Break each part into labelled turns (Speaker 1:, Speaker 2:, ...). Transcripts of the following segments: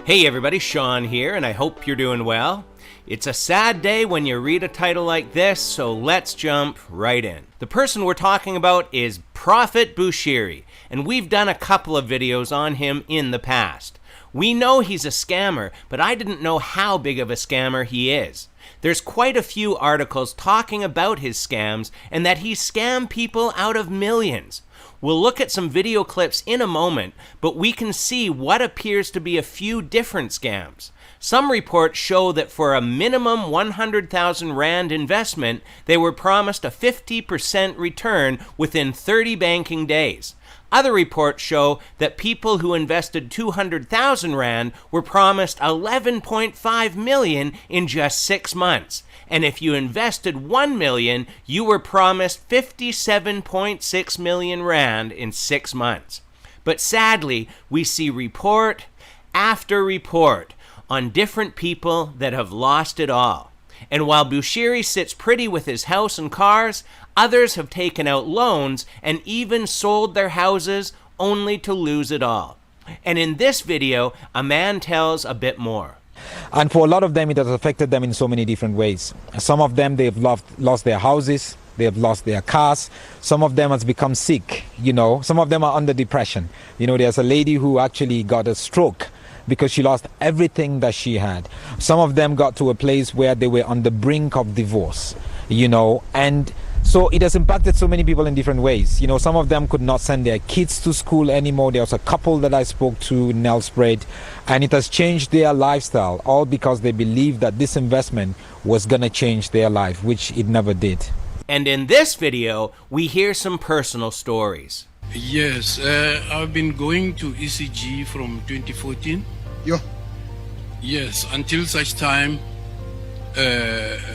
Speaker 1: Hey everybody, Sean here, and I hope you're doing well. It's a sad day when you read a title like this, so let's jump right in. The person we're talking about is Prophet Bushiri, and we've done a couple of videos on him in the past. We know he's a scammer, but I didn't know how big of a scammer he is. There's quite a few articles talking about his scams and that he scammed people out of millions. We'll look at some video clips in a moment, but we can see what appears to be a few different scams. Some reports show that for a minimum 100,000 Rand investment, they were promised a 50% return within 30 banking days. Other reports show that people who invested 200,000 Rand were promised 11.5 million in just 6 months. And if you invested 1 million, you were promised 57.6 million Rand in 6 months. But sadly, we see report after report on different people that have lost it all. And while Bushiri sits pretty with his house and cars, others have taken out loans and even sold their houses only to lose it all. And in this video, a man tells a bit more.
Speaker 2: And for a lot of them, it has affected them in so many different ways. Some of them, they've lost their houses, they have lost their cars. Some of them has become sick, Some of them are under depression. There's a lady who actually got a stroke because she lost everything that she had. Some of them got to a place where they were on the brink of divorce, and so it has impacted so many people in different ways. Some of them could not send their kids to school anymore. There was a couple that I spoke to in Nelspruit, and it has changed their lifestyle, all because they believed that this investment was going to change their life, which it never did.
Speaker 1: And in this video, we hear some personal stories.
Speaker 3: Yes, I've been going to ECG from 2014.
Speaker 4: Yeah.
Speaker 3: Yes, until such time,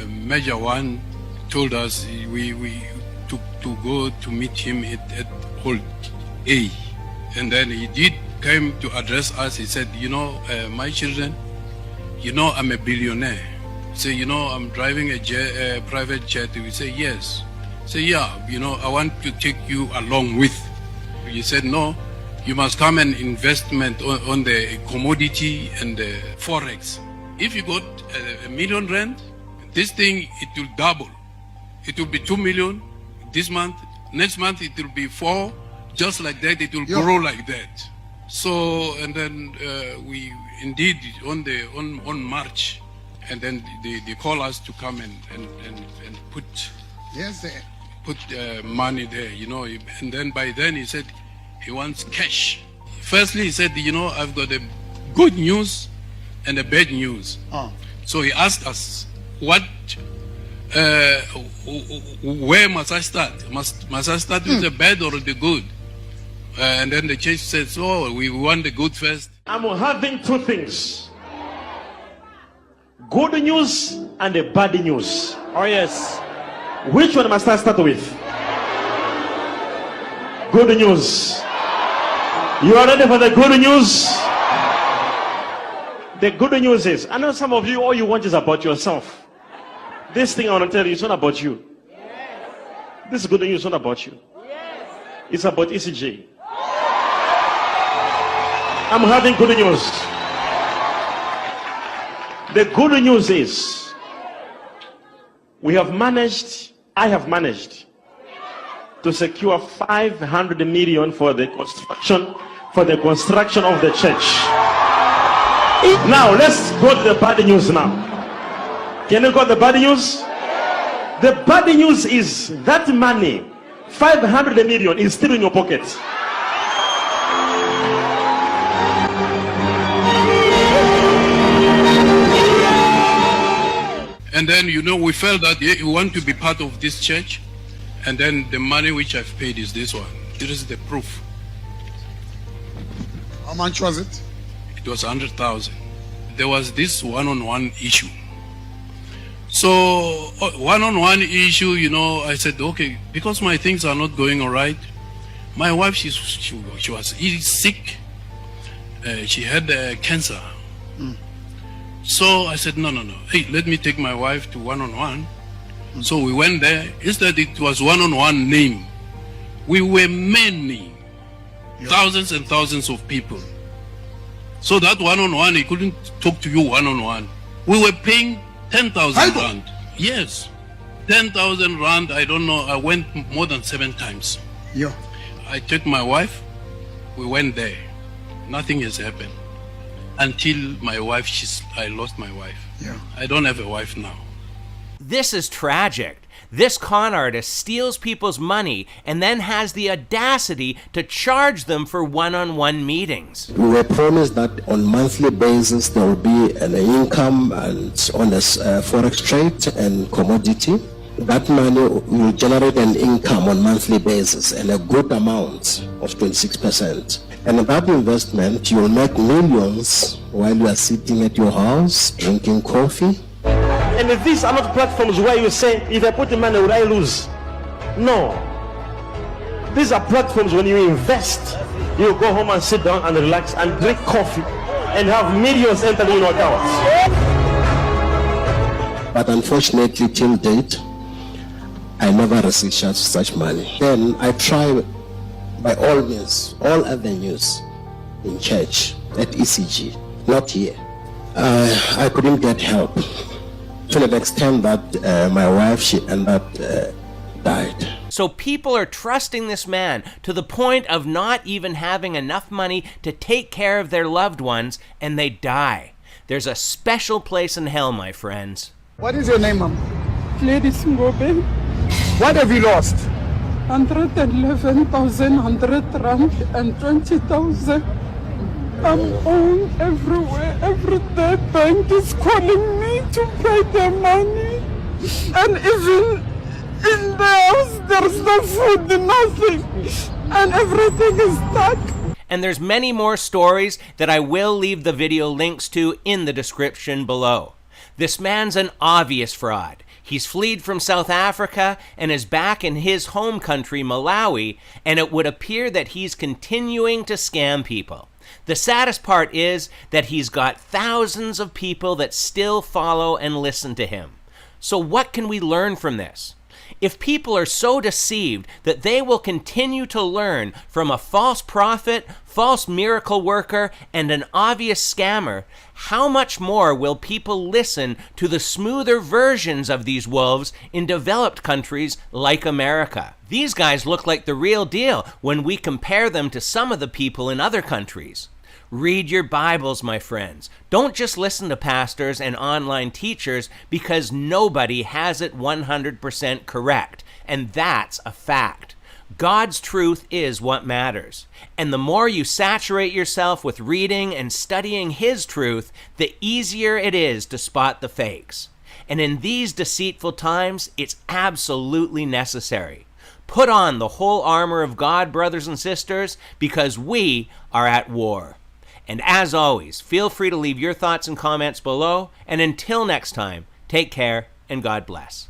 Speaker 3: Major One told us we to go to meet him at Hall A, and then he did came to address us. He said, my children, I'm a billionaire. Say, I'm driving a private jet. We say yes. Say, yeah, I want to take you along with. He said, no, you must come and investment on the commodity and the forex. If you got a million Rand, this thing, it will double. It will be 2 million this month. Next month it will be 4. Just like that, it will grow like that. So, and then we indeed on March, and then they call us to come and put money there, And then by then he said he wants cash. Firstly, he said, I've got a good news and a bad news. So he asked us, where must I start? Must I start with the bad or the good? And then the church says, we want the good first.
Speaker 5: I'm having two things. Good news and the bad news.
Speaker 6: Oh yes.
Speaker 5: Which one must I start with? Good news. You are ready for the good news? The good news is, I know some of you, all you want is about yourself. This thing I want to tell you, it's not about you. Yes. This good news is not about you. Yes. It's about ECG. I'm having good news. The good news is, I have managed to secure 500 million for the construction of the church. Now let's go to the bad news now. Can you got the bad news? The bad news is that money, 500 million, is still in your pocket.
Speaker 3: And then, we felt that you want to be part of this church. And then the money which I've paid is this one. This is the proof.
Speaker 4: How much was it?
Speaker 3: It was 100,000. There was this one-on-one issue. So one-on-one issue, I said, okay, because my things are not going all right. My wife, she was sick. She had cancer. So I said, no. Hey, let me take my wife to one-on-one. So we went there. Instead, it was one-on-one name. We were many, thousands and thousands of people. So that one-on-one, he couldn't talk to you one-on-one. We were paying 10,000 rand. Yes. 10,000 rand, I don't know, I went more than 7 times.
Speaker 4: Yeah.
Speaker 3: I took my wife, we went there. Nothing has happened. Until my wife, I lost my wife.
Speaker 4: Yeah.
Speaker 3: I don't have a wife now.
Speaker 1: This is tragic. This con artist steals people's money and then has the audacity to charge them for one-on-one meetings.
Speaker 6: We were promised that on monthly basis there will be an income and on a forex trade and commodity. That money will generate an income on monthly basis and a good amount of 26%. And that investment, you'll make millions while you are sitting at your house drinking coffee.
Speaker 5: And these are not platforms where you say, if I put the money, will I lose? No. These are platforms when you invest, you go home and sit down and relax and drink coffee and have millions entering your account.
Speaker 6: But unfortunately, till date, I never received such money. Then I try by all means, all avenues in church, at ECG, not here. I couldn't get help to the extent that my wife, she ended up died.
Speaker 1: So people are trusting this man to the point of not even having enough money to take care of their loved ones, and they die. There's a special place in hell, my friends.
Speaker 4: What is your name, ma'am?
Speaker 7: Ladies Ngobe,
Speaker 4: What have you lost?
Speaker 7: 111,100 rand and 20,000. I'm on everywhere. Every day bank is calling me to pay their money. And even in the house there's no food, nothing. And everything is stuck.
Speaker 1: And there's many more stories that I will leave the video links to in the description below. This man's an obvious fraud. He's fled from South Africa and is back in his home country, Malawi, and it would appear that he's continuing to scam people. The saddest part is that he's got thousands of people that still follow and listen to him. So what can we learn from this? If people are so deceived that they will continue to learn from a false prophet, false miracle worker, and an obvious scammer, how much more will people listen to the smoother versions of these wolves in developed countries like America? These guys look like the real deal when we compare them to some of the people in other countries. Read your Bibles, my friends. Don't just listen to pastors and online teachers because nobody has it 100% correct, and that's a fact. God's truth is what matters. And the more you saturate yourself with reading and studying His truth, the easier it is to spot the fakes. And in these deceitful times, it's absolutely necessary. Put on the whole armor of God, brothers and sisters, because we are at war. And as always, feel free to leave your thoughts and comments below. And until next time, take care and God bless.